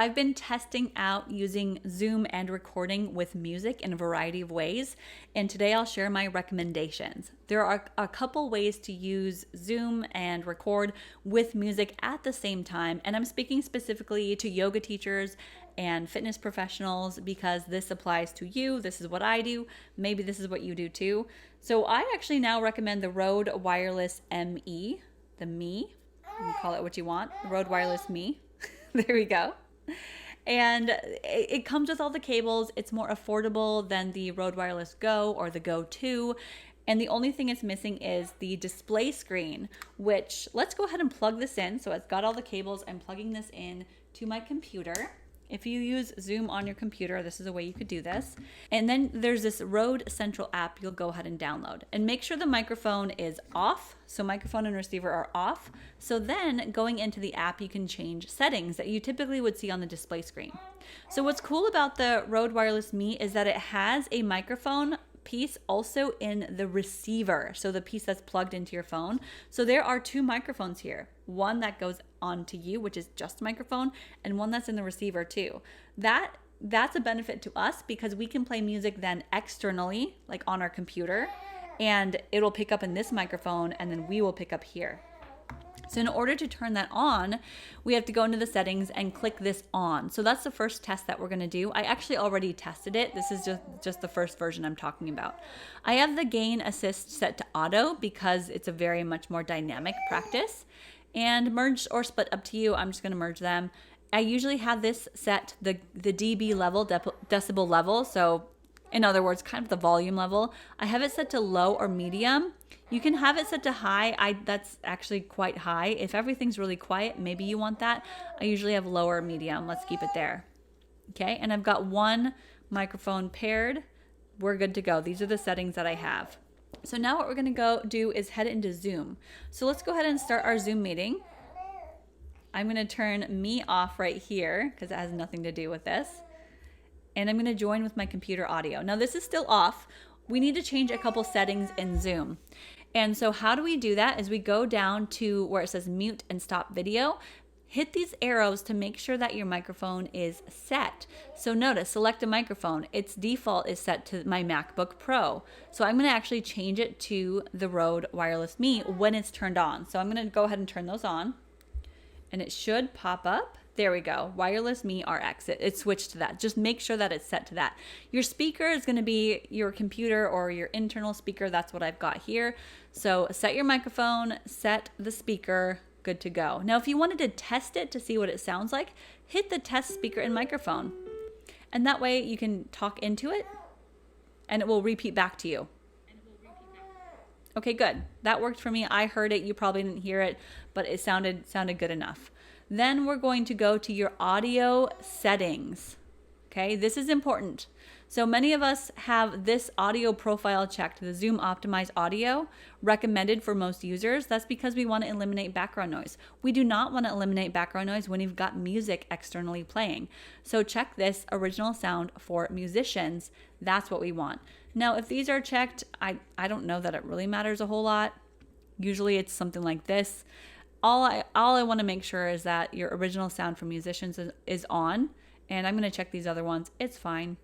I've been testing out using Zoom and recording with music in a variety of ways, and today I'll share my recommendations. There are a couple ways to use Zoom and record with music at the same time, and I'm speaking specifically to yoga teachers and fitness professionals because this applies to you. This is what I do. Maybe this is what you do too. So I actually now recommend the Rode Wireless ME, the Me. You can call it what you want, the Rode Wireless Me. There we go. And it comes with all the cables. It's more affordable than the Rode Wireless Go or the Go 2. And the only thing it's missing is the display screen, which let's go ahead and plug this in. So it's got all the cables. I'm plugging this in to my computer. If you use Zoom on your computer, this is a way you could do this. And then there's this Rode Central app you'll go ahead and download. And make sure the microphone is off. So microphone and receiver are off. So then going into the app, you can change settings that you typically would see on the display screen. So what's cool about the Rode Wireless Me is that it has a microphone piece also in the receiver, so the piece that's plugged into your phone. So there are two microphones here, one that goes onto you, which is just a microphone, and one that's in the receiver too. That's a benefit to us because we can play music then externally, like on our computer, and it'll pick up in this microphone, and then we will pick up here. So in order to turn that on, we have to go into the settings and click this on. So that's the first test that we're gonna do. I actually already tested it. This is just the first version I'm talking about. I have the gain assist set to auto because it's a very much more dynamic practice. And merge or split up to you. I'm just gonna merge them. I usually have this set the dB level, decibel level. So in other words, kind of the volume level. I have it set to low or medium. You can have it set to high. That's actually quite high. If everything's really quiet, maybe you want that. I usually have low or medium. Let's keep it there. Okay, and I've got one microphone paired. We're good to go. These are the settings that I have. So now what we're gonna go do is head into Zoom. So let's go ahead and start our Zoom meeting. I'm gonna turn me off right here because it has nothing to do with this. And I'm gonna join with my computer audio. Now this is still off. We need to change a couple settings in Zoom. And so how do we do that is we go down to where it says mute and stop video, hit these arrows to make sure that your microphone is set. So notice, select a microphone. Its default is set to my MacBook Pro. So I'm gonna actually change it to the Rode Wireless Me when it's turned on. So I'm gonna go ahead and turn those on and it should pop up. There we go, Wireless Me RX, it switched to that. Just make sure that it's set to that. Your speaker is gonna be your computer or your internal speaker, that's what I've got here. So set your microphone, set the speaker, good to go. Now if you wanted to test it to see what it sounds like, hit the test speaker and microphone. And that way you can talk into it and it will repeat back to you. Okay, good, that worked for me. I heard it, you probably didn't hear it, but it sounded good enough. Then we're going to go to your audio settings. Okay, this is important. So many of us have this audio profile checked, the Zoom optimized audio, recommended for most users. That's because we want to eliminate background noise. We do not want to eliminate background noise when you've got music externally playing. So check this original sound for musicians. That's what we want. Now, if these are checked, I don't know that it really matters a whole lot. Usually it's something like this. All I want to make sure is that your original sound for musicians is on, and I'm going to check these other ones. It's fine.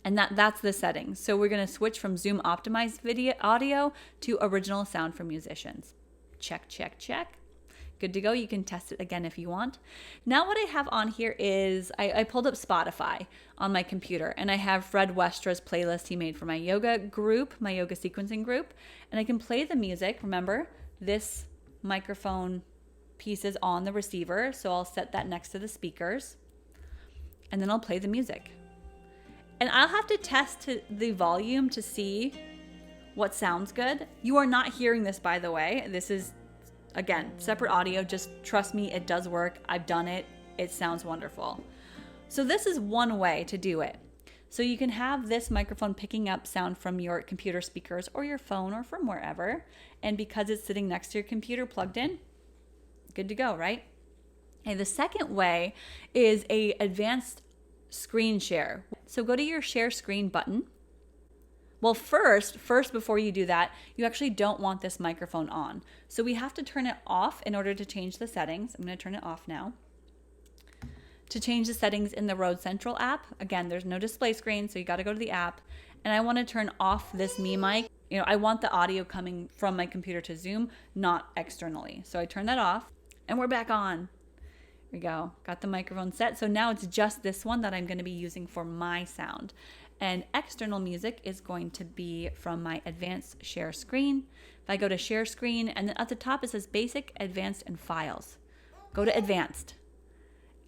And that's the settings. So we're going to switch from Zoom optimized video audio to original sound for musicians. Check, check, check. Good to go. You can test it again if you want. Now what I have on here is I pulled up Spotify on my computer, and I have Fred Westra's playlist he made for my yoga group, my yoga sequencing group, and I can play the music. Remember, this microphone piece is on the receiver, so I'll set that next to the speakers, and then I'll play the music. And I'll have to test the volume to see what sounds good. You are not hearing this, by the way. This is, again, separate audio. Just trust me, it does work. I've done it. It sounds wonderful. So this is one way to do it. So you can have this microphone picking up sound from your computer speakers or your phone or from wherever. And because it's sitting next to your computer plugged in, good to go, right? And the second way is a advanced screen share. So go to your share screen button. Well, first, before you do that, you actually don't want this microphone on. So we have to turn it off in order to change the settings. I'm going to turn it off now. to change the settings in the Rode Central app. Again, there's no display screen, so you got to go to the app. And I want to turn off this Me mic. I want the audio coming from my computer to Zoom, not externally. So I turn that off, and we're back on. Here we go. Got the microphone set. So now it's just this one that I'm going to be using for my sound. And external music is going to be from my advanced share screen. If I go to share screen, and then at the top it says basic, advanced, and files. Go to advanced.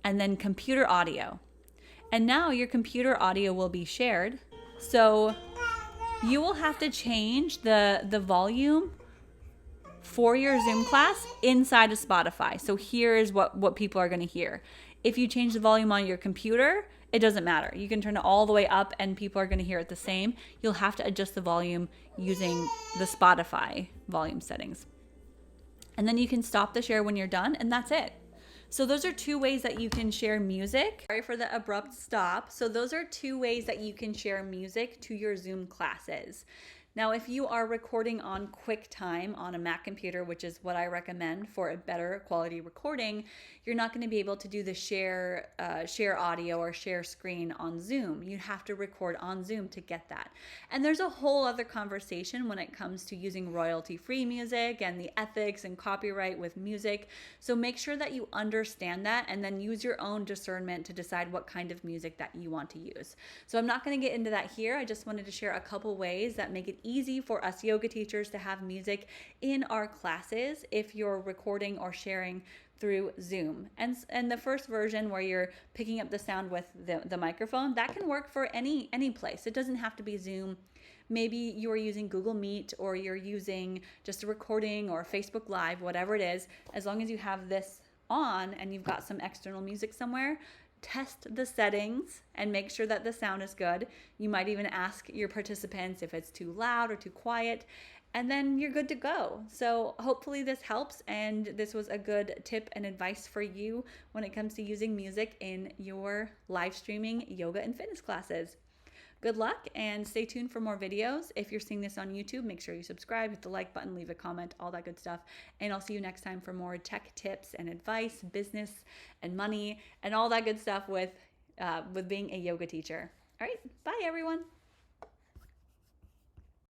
And then computer audio. And now your computer audio will be shared. So you will have to change the volume for your Zoom class inside of Spotify. So here's what people are going to hear. If you change the volume on your computer, it doesn't matter. You can turn it all the way up and people are going to hear it the same. You'll have to adjust the volume using the Spotify volume settings. And then you can stop the share when you're done, and that's it. So those are two ways that you can share music. Sorry for the abrupt stop. So those are two ways that you can share music to your Zoom classes. Now, if you are recording on QuickTime on a Mac computer, which is what I recommend for a better quality recording, you're not going to be able to do the share audio or share screen on Zoom. You have to record on Zoom to get that. And there's a whole other conversation when it comes to using royalty-free music and the ethics and copyright with music. So make sure that you understand that and then use your own discernment to decide what kind of music that you want to use. So I'm not going to get into that here. I just wanted to share a couple ways that make it easy for us yoga teachers to have music in our classes if you're recording or sharing through Zoom. And the first version where you're picking up the sound with the microphone, that can work for any place. It doesn't have to be Zoom. Maybe you're using Google Meet or you're using just a recording or Facebook Live, whatever it is. As long as you have this on and you've got some external music somewhere, test the settings and make sure that the sound is good. You might even ask your participants if it's too loud or too quiet, and then you're good to go. So hopefully this helps, and this was a good tip and advice for you when it comes to using music in your live streaming yoga and fitness classes. Good luck, and stay tuned for more videos. If you're seeing this on YouTube, make sure you subscribe, hit the like button, leave a comment, all that good stuff. And I'll see you next time for more tech tips and advice, business and money, and all that good stuff with being a yoga teacher. All right, bye everyone.